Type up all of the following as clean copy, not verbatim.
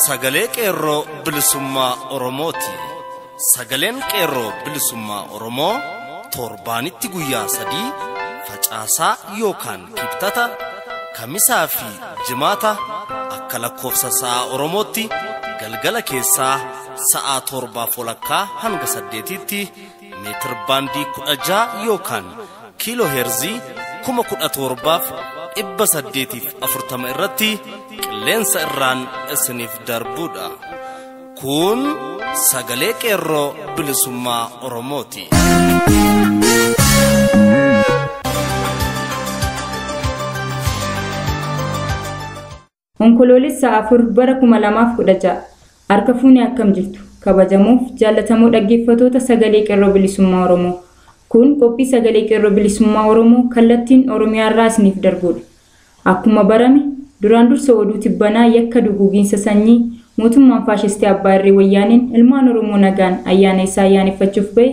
Sagalee qeerroo bilisummaa Oromooti. Sagaleen qeerroo bilisummaa Oromoo torbaanitti guyyaa 3 facaasaa yookaan kibxata kamisaa fi jimaata akka lakkoofsa sa'a Oromootti galgala keessaa sa'a 7:00 hanga 8tti meetir baandii 16 yookaan kiiloo heerzii 17,840 irratti qilleensa irraan isiniif darbuudha. Kun sagalee qeerroo bilisummaa Oromooti. Onkoloolessa 4 bara 2016 harka fuunee akkam jirtu kabajamuuf jaallatamoo dhaggeeffattoota sagalee qeerroo bilisummaa Oromoo. Kun qophii sagalee qeerroo bilisummaa Oromoo kallattiin Oromiyaa irraa isiniif darbuudha. Akkuma barame duraan dursa oduu tibbanaa yakka duguuginsa sanyii mootummaan faashistii Abbaa Irree Wayyaaneen ilmaan Oromoo nagaan ayyaana isaa ayyaaneffachuuf ba'e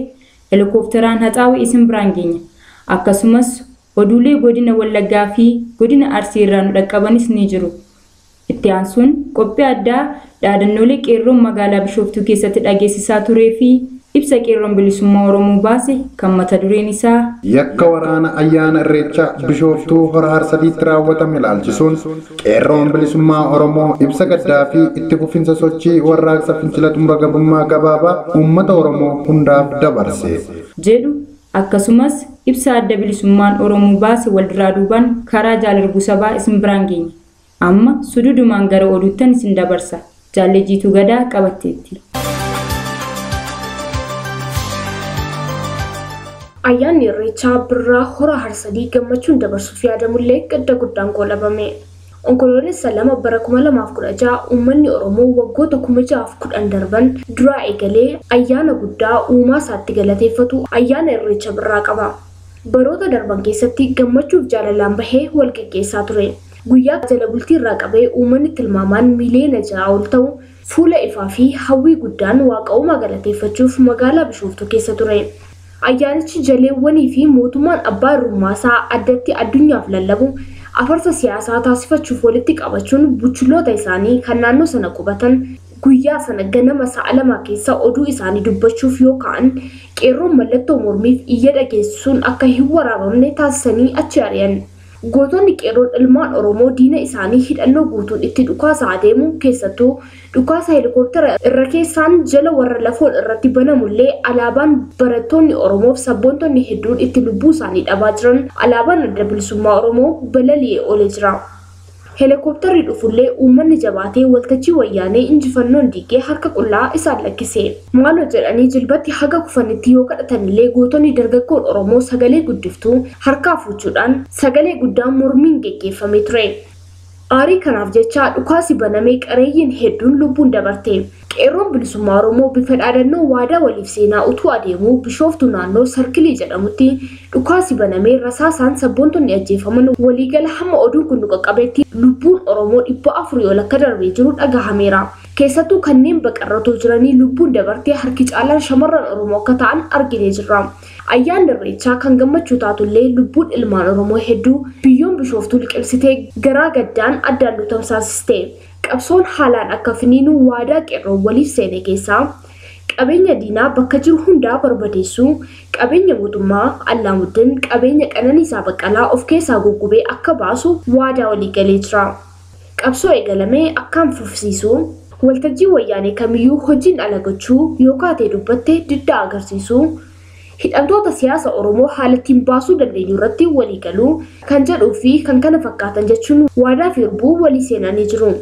helikoophteraan haxaawee isin biraan geenya. Akkasumas oduulee godina Wallaggaa fi godina Arsii irraa nu dhaqqabanis ni jiru. Itti aansuun qophii addaa dhaadannoolee qeerroon magaalaa Bishooftuu keessatti dhageessisaa turee fi ibsa qeerroon bilisummaa Oromoo baase kan mata dureen isaa yakka waraana ayyaana Irreechaa Bishooftuu hora harsadiitti raawwatame ilaalchisuun qeerroon bilisummaa Oromoo ibsa gaddaa fi itti fufinsa sochii warraaqsa fincila xumura gabrummaa gabaabaa uummata Oromoo hundaaf dabarse jedhu. Akkasumas ibsa adda bilisummaan Oromoo baase walduraa duubaan karaa jaalarguu sabaa isin biraan geenya. Amma sududumaan gara oduuttan isin dabarsa. Jaallejiitu gadaa qabatteetti. Ayyaanni Irreechaa birraa hora harsadii gammachuun dabarsuuf yaadamullee gadda guddaan goolabame. Onkoloolessa 2 bara 2016 uummanni Oromoo waggoota 610 darban duraa eegalee ayyaana guddaa uumaa isaatti galateeffatu ayyaana Irreecha birraa qaba. Baroota darban keessatti gammachuuf jaalalaan bahee wal gaggeessaa ture. Guyyaa jala bultii irraa qabee uummanni tilmaamaan miliyoona 6 ol ta'u fuula ifaa fi hawwii guddaan waaqa uumaa galateeffachuuf magaalaa Bishooftuu keessa ture. Ayyaanichi jaleewwanii fi mootummaan abbaa irrummaasaa addatti addunyaaf lallabu afarsa siyaasaa taasifachuuf walitti qabachuun buchuloota isaanii kan naannoo sana qubatan guyyaa sana ganama sa'a 2 keessa oduu isaanii dubbachuuf yookaan qeerroon mallattoo mormiif iyya dhageessisuun akka hin waraabamne taasisanii achi ari'an. Gootonni qeerroon ilmaan Oromoo diina isaanii hidhannoo guutuun itti dhukaasaa adeemu keessattuu dhukaasa helikoophitera irra keessaan jala warra lafoon irratti banamullee alaabaan barattoonni Oromoof sabboontonni hedduun itti lubbuu isaanii dhabaa jiran alaabaan adda bilisummaa Oromoo balali'ee oolee jira. Helikoophiterri dhufullee uummanni jabaatee waltajjii wayyaanee injifannoon diigee harka qullaa isaan lakkise. Maaloo jedhanii jilbatti haga kufanitti yoo kadhatanillee gootonni dargaggoon Oromoo sagalee guddiftuu harkaa fuuchuudhaan sagalee guddaan mormiin geggeeffamee ture. Aarii kanaaf jecha dhukaasi banamee qareeyyiin hedduun lubbuun dabarte. Qeerroon bilisummaa Oromoo bifa dhaadannoo waadaa waliif seenaa utuu adeemuu Bishooftuu naannoo Sarkilii jedhamutti dhukaasi banamee rasaasaan sabboontonni ajjeefaman waliigala hamma oduun kun qaqqabeetti lubbuun Oromoo 400 ol akka darbee jiru dhagahameera. Keessattuu kanneen baqarratoo jiranii lubbuun dabartee harki caalaan shamarran Oromoo akka ta'an arginee jirra. Ayyaanni Irreechaa kan gammachuu taatullee lubbuun ilmaan Oromoo hedduu biyyoon Bishooftuu liqimsitee garaa gaddaan addaan nu tamsaasiste. Qabsoon haalaan akka finiinu waadaa qeerroon waliif seene keessaa qabeenya diinaa bakka jiru hundaa barbadeessuu, qabeenya mootummaa Allaamuddin qabeenya Qananiisaa Baqqalaa of keessaa guggubee akka baasu waadaa walii galee jira. Qabsoo eegalamee akkaan fufsiisuu, waltajjii wayyaanee kamiyyuu hojiin ala gochuu yoo kaatee dubbatte diddaa agarsiisuu, hidhamtoota siyaasa Oromoo haalattiin baasuu dandeenyu irratti walii galuu kan jedhuu fi kan kana fakkaatan jechuun waadaa fi irbuu walii seenanii jiru.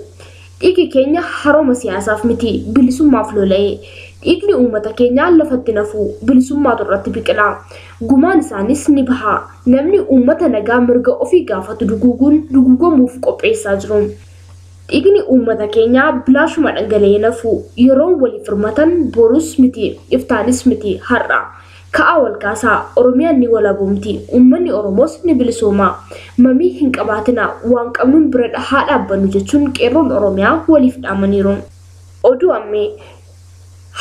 Dhiigni keenya harooma siyaasaaf miti bilisummaaf lola'ee. Dhiigni uummata keenyaa lafatti nafuu bilisummaatu irratti biqila. Gumaan isaanis ni baha. Namni uummata nagaa mirga ofii gaafatu duguugamuuf qopheessaa jiru. Dhiigni uummata keenyaa bilaashuma dhangala'ee nafuu yeroo waliif hirmatan borus miti iftaanis miti har'a. Ka'aa wal kaasaa Oromiyaan ni walaboomti uummanni Oromoos ni bilisooma. Mamii hin qabaatina waan qabnuun bira haa dhaabbannu jechuun qeerroon Oromiyaa waliif dhaamaniiru. Oduu ammee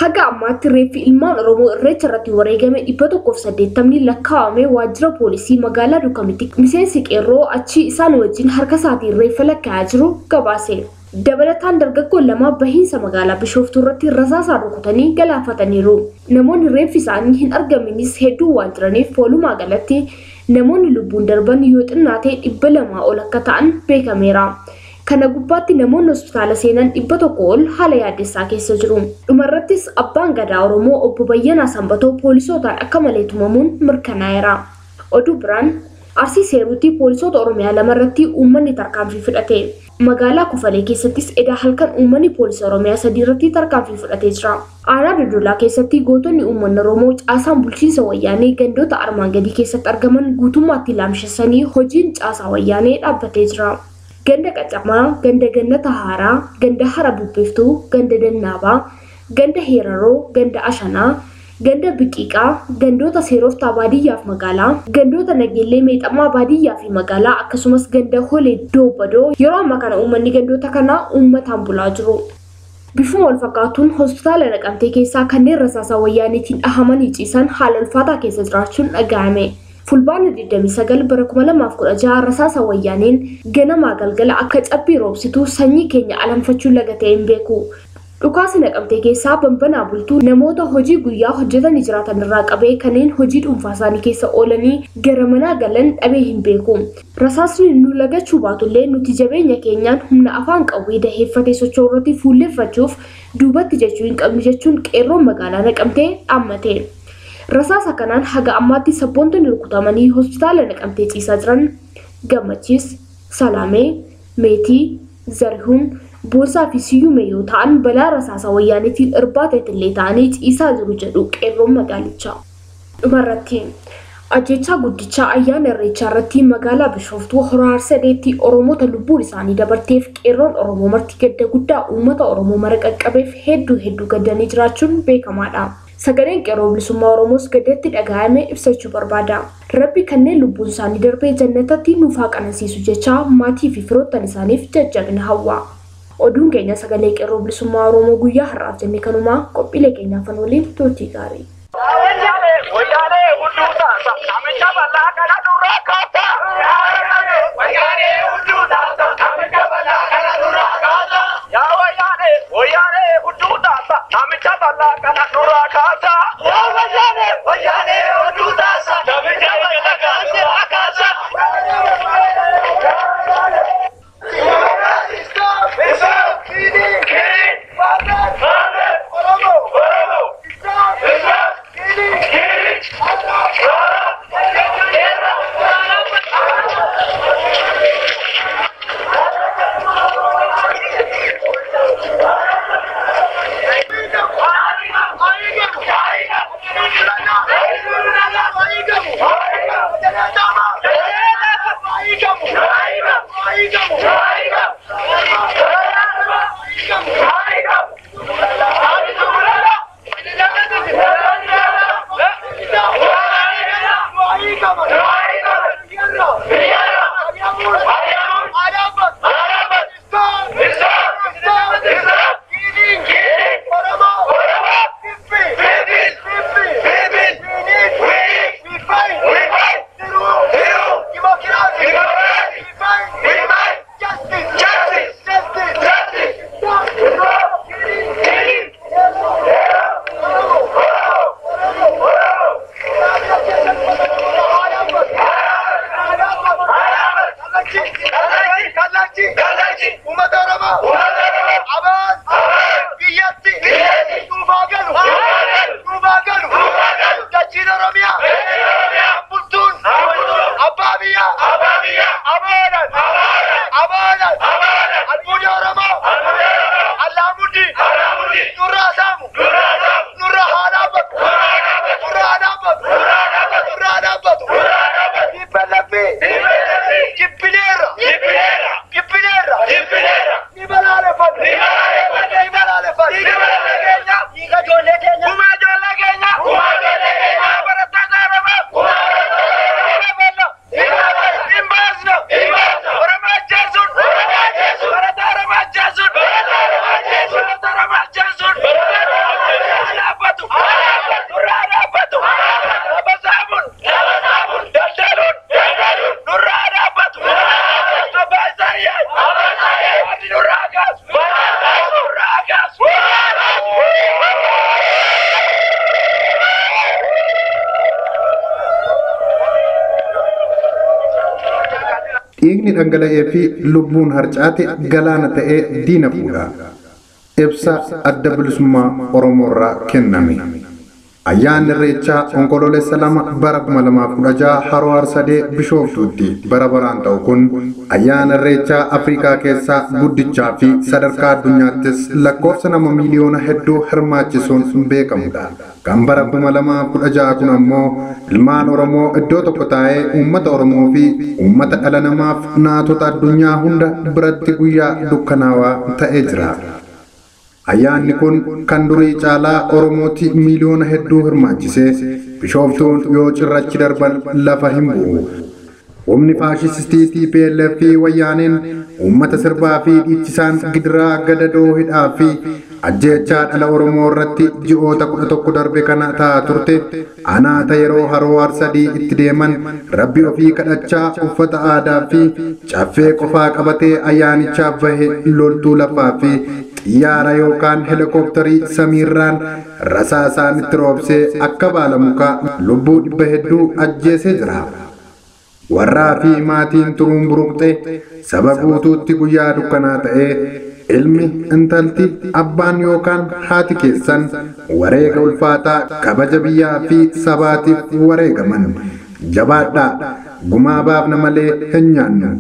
haga ammaatti reeffi ilmaan Oromoo Irreecha irratti wareegame 180 lakkaa'amee waajjira poolisii magaalaa Dukamitti miseensi qeerroo achi isaan wajjin harka isaatiin reeffa lakkaa'aa jiru gabaase. Dabalataan dargaggoon lama bahiinsa magaalaa Bishooftuu irratti rasaasaan rukutanii galaafataniiru. Namoonni reeffi isaanii hin argaminis hedduu waan jiraniif walumaa galatti namoonni lubbuun darban yoo xinnaatee 200 ol akka ta'an beekameera. Kana gubbaatti namoonni hospitaala seenan 100 ol haala yaaddessaa keessa jiru. Dhumarrattis abbaan gadaa Oromoo obbo Bayyanaa Sanbatoo poolisootaan akka malee tumamuun mirkanaa'eera. Oduu biraan Arsii Seeruutti poolisoota Oromiyaa lamarratti uummanni tarkaanfii fudhate. Magaalaa Kufalee keessattis edaa halkan uummanni poolisii Oromiyaa 3 irratti tarkaanfii fudhatee jira. Aanaa Dodolaa keessatti gootonni uummanni Oromoo caasaan bulchiinsa wayyaanee gandoota armaan gadii keessatti argaman guutummaatti laamshessanii hojiin caasaa wayyaanee dhaabbatee jira. Ganda Qacamaa, ganda Gannata Haaraa, ganda Hara Bubbeeftuu, ganda Dannaabaa, ganda Heeraroo, ganda Ashanaa, ganda Biqiiqaa, gandoota Seeroftaa baadiyyaaf magaalaa, gandoota Nageellee Meexamaa baadiyyaa fi magaalaa akkasumas ganda Holee Doobadoo yeroo ammaa kana uummanni gandoota kanaa uummataan bulaa jiru. Bifuma wal fakkaatuun hospitaala Naqamtee keessaa kanneen rasaasa wayyaaniitiin dhahamanii ciisan haala ulfaataa keessa jiraachuun dhaga'ame. Fulbaana 29 bara 2016 rasaasa wayyaaniin ganamaa galgala akka cabbii roobsituu sanyii keenya alanfachuu lagatee hin beeku. Dhukaasa Naqamtee keessaa banbanaa bultuu namoota hojii guyyaa hojjetanii jiraatan irraa qabee kanneen hojii dhuunfaa isaanii keessa oolanii gara manaa galan dhabee hin beeku. Rasaasni nu lagachuu baatullee nuti jabeenya keenyaan humna afaan qawwee daheeffatee socho'u irratti fuulleeffachuuf duubatti jechuu hin qabnu jechuun qeerroon magaalaa Naqamtee dhaammate. Rasaasa kanaan haga ammaatti sabboontonni rukutamanii hospitaala Naqamtee ciisaa jiran Gammachiis, Salaamee, Meetii, Zarihuun, Boonsaa fi Siyyumee yoo ta'an balaa rasaasa wayyaaniitiin irbaatatillee ta'anii ciisaa jiru jedhu qeerroon magaalichaa. Dhumarratti ajjechaa guddichaa ayyaana irreechaa irratti magaalaa Bishooftuu Hora Harsadeetti Oromoota lubbuun isaanii dabarteef qeerroon Oromoo marti gadda guddaa uummata Oromoo mara qaqqabeef hedduu gaddanii jiraachuun beekamaadha. Sagaleen qeerroo bilisummaa Oromoos gaddatti dhaga'ame ibsachuu barbaada. Rabbi kanneen lubbuun isaanii darbee jannatatti nuuf haa qanasiisu jecha maatii fi firoottan isaaniif jajjabina hawwa. Oduun keenya sagalee qeerroo bilisummaa Oromoo guyyaa har'aaf jenne kanumaa qophiilee keenyaaf waliin turtii gaarii. dhiigni dhangala'ee fi lubbuun harcaate galaana ta'ee diina fuudha. Ibsa adda bilisummaa Oromoorraa kenname. Ayyaanni Irreechaa onkoloolessa 2 bara 2016 Haroo Harsadee Bishooftuutti bara baraan ta'u kun ayyaana Irreechaa Afrikaa keessaa guddichaa fi sadarkaa addunyaattis lakkoofsa nama miliyoona hedduu hirmaachisuun beekamudha. Kan bara 2016 kun ammoo ilmaan Oromoo iddoo tokko taa'ee uummata Oromoo fi uummata dhala namaaf naatota addunyaa hunda biratti guyyaa dukkanaawaa ta'ee jira. Ayyaanni kun kan durii caalaa Oromooti miliyoona hedduu hirmaachisee Bishooftuun yoo cirrachi darban lafa hin bu'u. Humni faashistii TPLF fi wayyaaneen uummata sirbaa fi dhiichisaan gidiraa gadadoo hidhaa fi ajjeechaa dhala Oromoo irratti ji'oota 11 darbe kana ta'aa turte anaata yeroo Haroo Harsadii itti deeman rabbi ofii kadhachaa uffata aadaa fi caffee qofaa qabatee ayyaanichaaf bahe loltuu lafaa fi xiyyaara yookaan helikopterii samiirraan rasaasaan itti roobsee akka baala mukaa lubbuu 100 hedduu ajjeesee jira. Warraa fi maatiin turuun buruqxe saba guutuutti guyyaa dukkanaa ta'ee ilmi intalti abbaan yookaan haati keessan wareega ulfaataa kabaja biyyaa fi sabaatiif wareegaman. Jabaadhaa gumaa baafna malee hin nyaannu.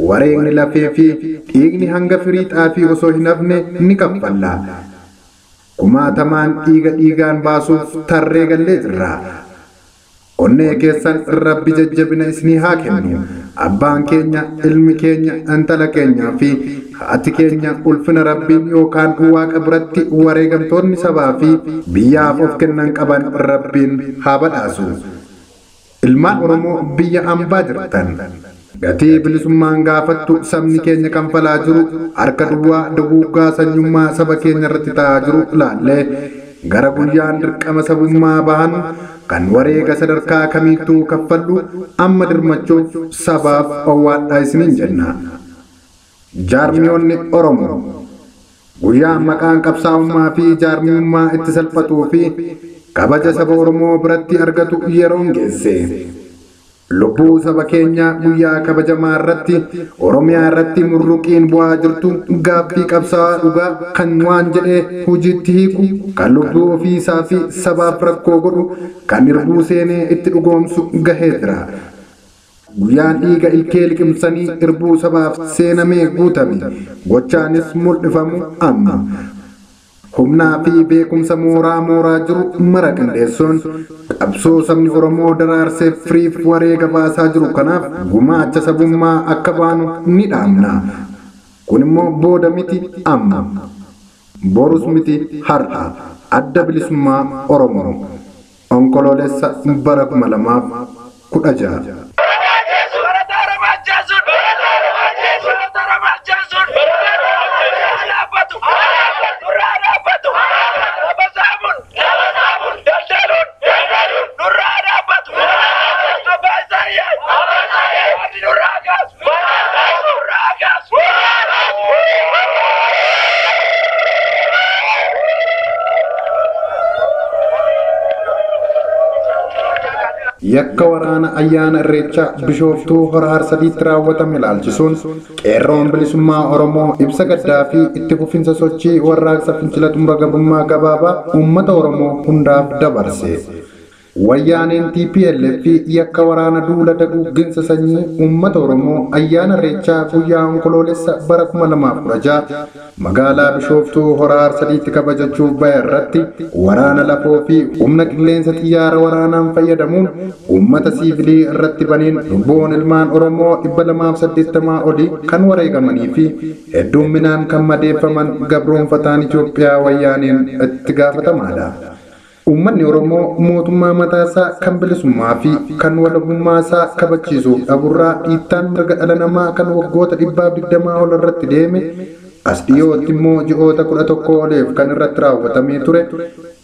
Wareegni lafee fi dhiigni hanga firii xaafii osoo hin hafne ni kaffalla. Kumaatamaan dhiigaan baasuuf tarree gallee jirra. Onnee keessan rabbi jajjabina isinii haa kennu. Abbaan keenya, ilmi keenya, intala keenyaa fi haati keenya ulfina rabbiin yookaan waaqa biratti wareegamtoonni sabaa fi biyyaaf of kennan qaban rabbiin haa badhaasu. Ilmaan Oromoo biyya hambaa jirtan. Gatii bilisummaan gaafattu sabni keenya kanfalaa jiru harka duwwaa duguuggaa sanyummaa saba keenya irratti ta'aa jiru ilaallee gara guyyaan dirqama sabummaa bahan kan wareega sadarkaa kamiittuu kaffallu amma dirmachuuf sabaaf owwaadhaa isiniin jenna. Jaarmiyoonni Oromoo guyyaan maqaan qabsaa'ummaa fi jaarmiyummaa itti salphatuu fi kabaja saba Oromoo biratti argatu yeroon geesse. Lubbuu saba keenya guyyaa kabajamaa irratti Oromiyaa irratti murruqiin bu'aa jirtu gaaffii qabsaa'aa dhugaa kan waan jedhee hojiitti hiiku kan lubbuu ofii isaa fi sabaaf rakkoo godhu kan irbuu seenee itti dhugoomsu gahee jira. Guyyaan dhiiga ilkee liqimsanii irbuu sabaaf seenamee guutame gochaanis mul'ifamu amma. Humnaa fi beekumsa mooraa jiru mara qindeessuun qabsoo sabni Oromoo daraarsee firiif wareega baasaa jiru kanaaf gumaacha sabummaa akka baanu ni dhaamna. Kun immoo booda miti amma. Borus miti har'a. Adda bilisummaa Oromoo. Onkoloolessa bara 2016. Yakka waraana ayyaana Irreechaa Bishooftuu Hora Harsadiitti raawwatame ilaalchisuun qeerroon bilisummaa Oromoo ibsa gaddaa fi itti fufinsa sochii warraaqsa fincila xumura gabrummaa gabaabaa uummata Oromoo hundaaf dabarse. Wayyaaneen TPLF fi yakka waraana duula daguugginsa sanyii uummata Oromoo ayyaana Irreechaa guyyaa onkoloolessa bara 2016 magaalaa Bishooftuu Hora Harsadiitti kabajachuuf bahe irratti waraana lafoo fi humna qilleensa xiyyaara waraanaan fayyadamuun uummata siivilii irratti baneen lubbuun ilmaan Oromoo 280 olii kan wareegamanii fi hedduminaan kan madeeffaman gabroonfataan Itoophiyaa wayyaaneen itti gaafatamaadha. Uummanni Oromoo mootummaa mataasaa kan bilisummaa fi kan walabummaa isaa kabachiisuuf dhaburraa dhiittaan mirga dhala namaa kan waggoota 120 ol irratti deeme as dhiyootti immoo ji'oota 11 oliif kan irratti raawwatamee ture.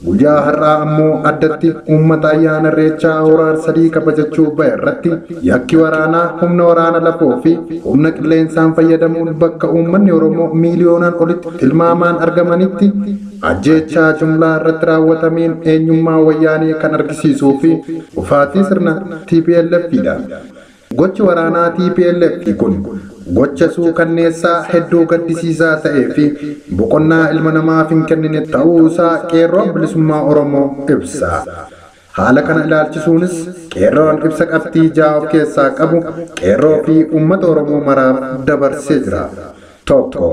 Guyyaa har'aa ammoo addatti uummata ayyaana Irreechaa Hora Harsadii kabajachuuf bahe irratti yakki waraanaa humna waraana lafoo fi humna qilleensaan fayyadamuun bakka uummanni Oromoo miiliyoonaan olitti tilmaamaan argamanitti ajjeechaa jumlaa irratti raawwatameen eenyummaa wayyaanee kan argisiisuu fi ufaatii sirna TPLF'dha. Gochi waraanaa TPLF kun gocha suukanneessaa hedduu gaddisiisaa ta'ee fi boqonnaa ilma namaaf hin kennine ta'uu isaa qeerroon bilisummaa Oromoo ibsa. Haala kana ilaalchisuunis qeerroon ibsa qabxii ja'a of keessaa qabu qeerroo fi uummata Oromoo maraaf dabarsee jira. Tokko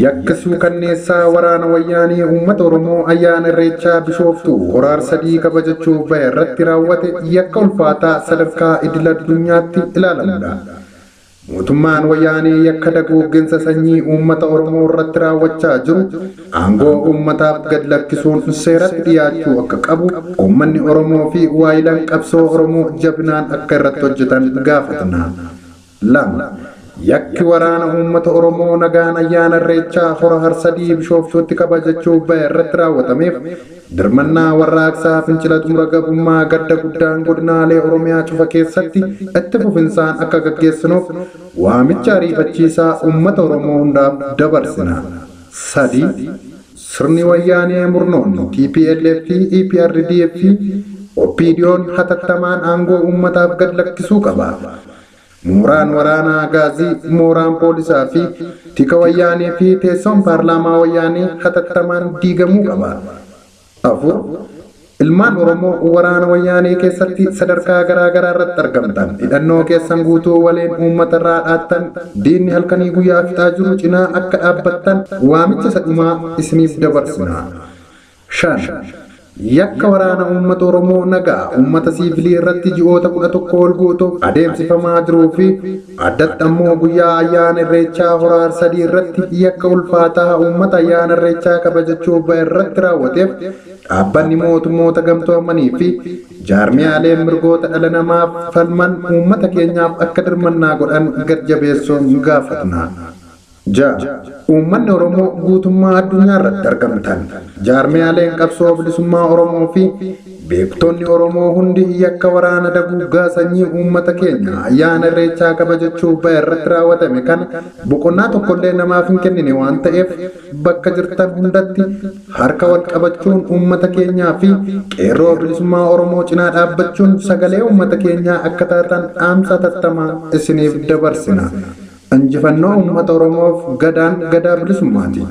yakka suukanneessaa waraana wayyaanii uummata Oromoo ayyaana Irreechaa Bishooftuu hora Harsadii kabajachuuf bahe irratti raawwate yakka ulfaataa sadarkaa idil addunyaatti ilaalamudha. Mootummaan wayyaanii yakka dagooginsa sanyii uummata Oromoo irratti raawwachaa jiru aangoo uummataaf gad lakkisuun seeratti dhiyaachuu akka qabu uummanni Oromoo fi waayilaan qabsoo Oromoo jabinaan akka irratti hojjetan gaafatna. Lama yakki waraana uummata Oromoo nagaan ayyaana Irreechaa hora Harsadii Bishooftuutti kabajachuuf bahe irratti raawwatameef dirmannaa warraaqsaa fincila xumura gabrummaa gadda guddaan godinaalee Oromiyaa cufa keessatti itti fufinsaan akka gaggeessinuuf waamicha ariifachiisaa uummata Oromoo hundaaf dabarsina. Sadii sirni wayyaanee murnoonni TPLF fi EPRDF fi OPDO'n hatattamaan aangoo uummataaf gad lakkisuu qaba. Mooraan waraanaa gaazii, mooraan poolisaa fi tika wayyaanee fi teessoon paarlaamaa wayyaanee hatattamaan diigamuu qaba. Afur ilmaan Oromoo waraana wayyaanee keessatti sadarkaa garaa garaa irratti argamtan hidhannoo keessan guutuu waliin uummata irraa dhaattan diinni halkanii guyyaa fixaa jiru cinaa akka dhaabbattan waamicha sadhumaa isiniif dabarsina. Shan yakka waraana uummata Oromoo nagaa uummata siivilii irratti ji'oota 11 ol guutuuf adeemsifamaa jiruu fi addatti ammoo guyyaa ayyaana Irreechaa hora Harsadii irratti yakka ulfaataa uummata ayyaana Irreechaa kabajachuuf bahe irratti raawwateef dhaabbanni mootummoota gamtoomanii fi jaarmiyaaleen mirgoota dhala namaaf falman uummata keenyaaf akka dirmannaa godhan gad-jabeessuun gaafatna. Uummanni Oromoo guutummaa addunyaa irratti argamtan jaarmiyaaleen qabsoo bilisummaa Oromoo fi beektonni Oromoo hundi yakka waraana daguggaa sanyii uummata keenya ayyaana Irreechaa kabajachuuf bahe irratti raawwatame kana boqonnaa tokkollee namaaf hin kennine waan ta'eef bakka jirtan hundatti harka wal qabachuun uummata keenyaa fi qeerroo bilisummaa Oromoo cinaa dhaabbachuun sagalee uummata keenyaa akka taatan dhaamsa tattamaa isiniif dabarsina. Injifannoo uummata Oromoof gadaan gadaa bilisummaati.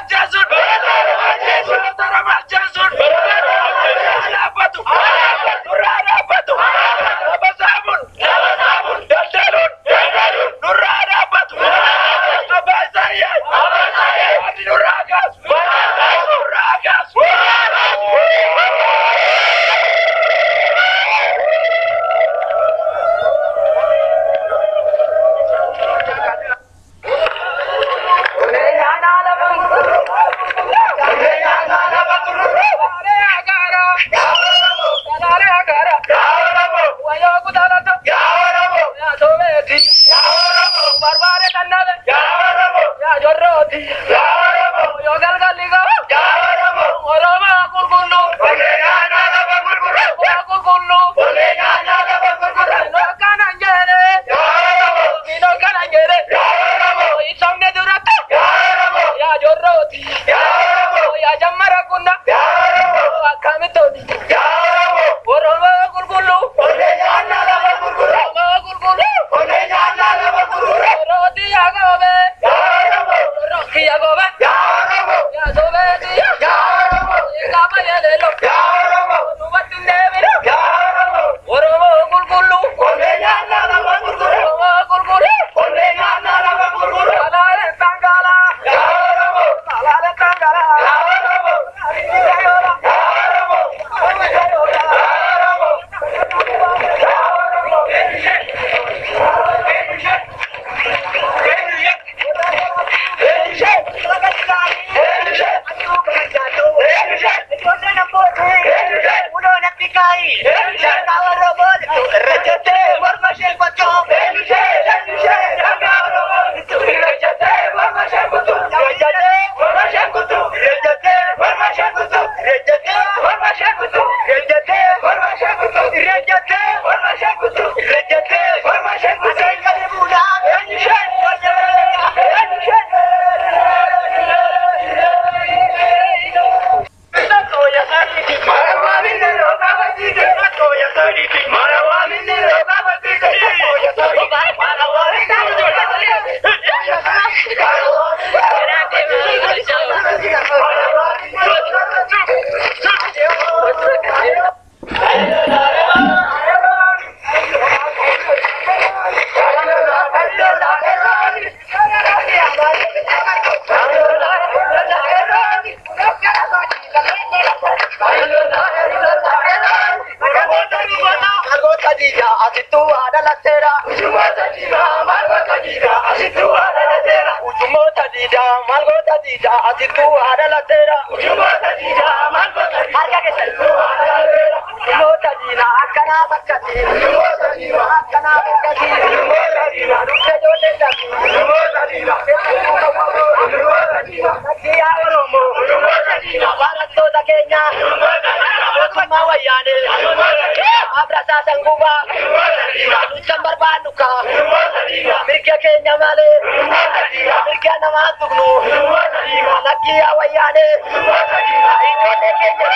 Jason! asitu ada latera ujumota dida malgota dida asitu ada latera ujumota dida malgota dida asitu ada latera ujumota dida malgota harga ke asitu ada latera ujumota dida akana bakati ujumota dida akana bakati ujumota dida rukke jode dagi ujumota dida ujumota dida kia oromo ujumota dida barato da kenya ujumota dida sama wayane ujumota dida abrasa sanguba Chambar Banduka, Mirka Kenya Male, Mirka Namatugnu, Naki Awayane, Idone Kenya.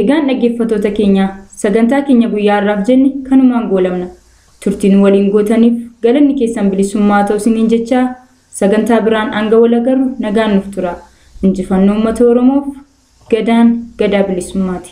Egaan dhaggeeffattoota keenya sagantaa keenya guyyaa har'aaf jenne kanumaan goolabna. Turtiin waliin gootaniif galanni keessan bilisummaa ta'u isiniin jechaa sagantaa biraan hanga wal agarru nagaan nuuf tura. Injifannoo uummata Oromoof. Gadaan gadaa bilisummaati.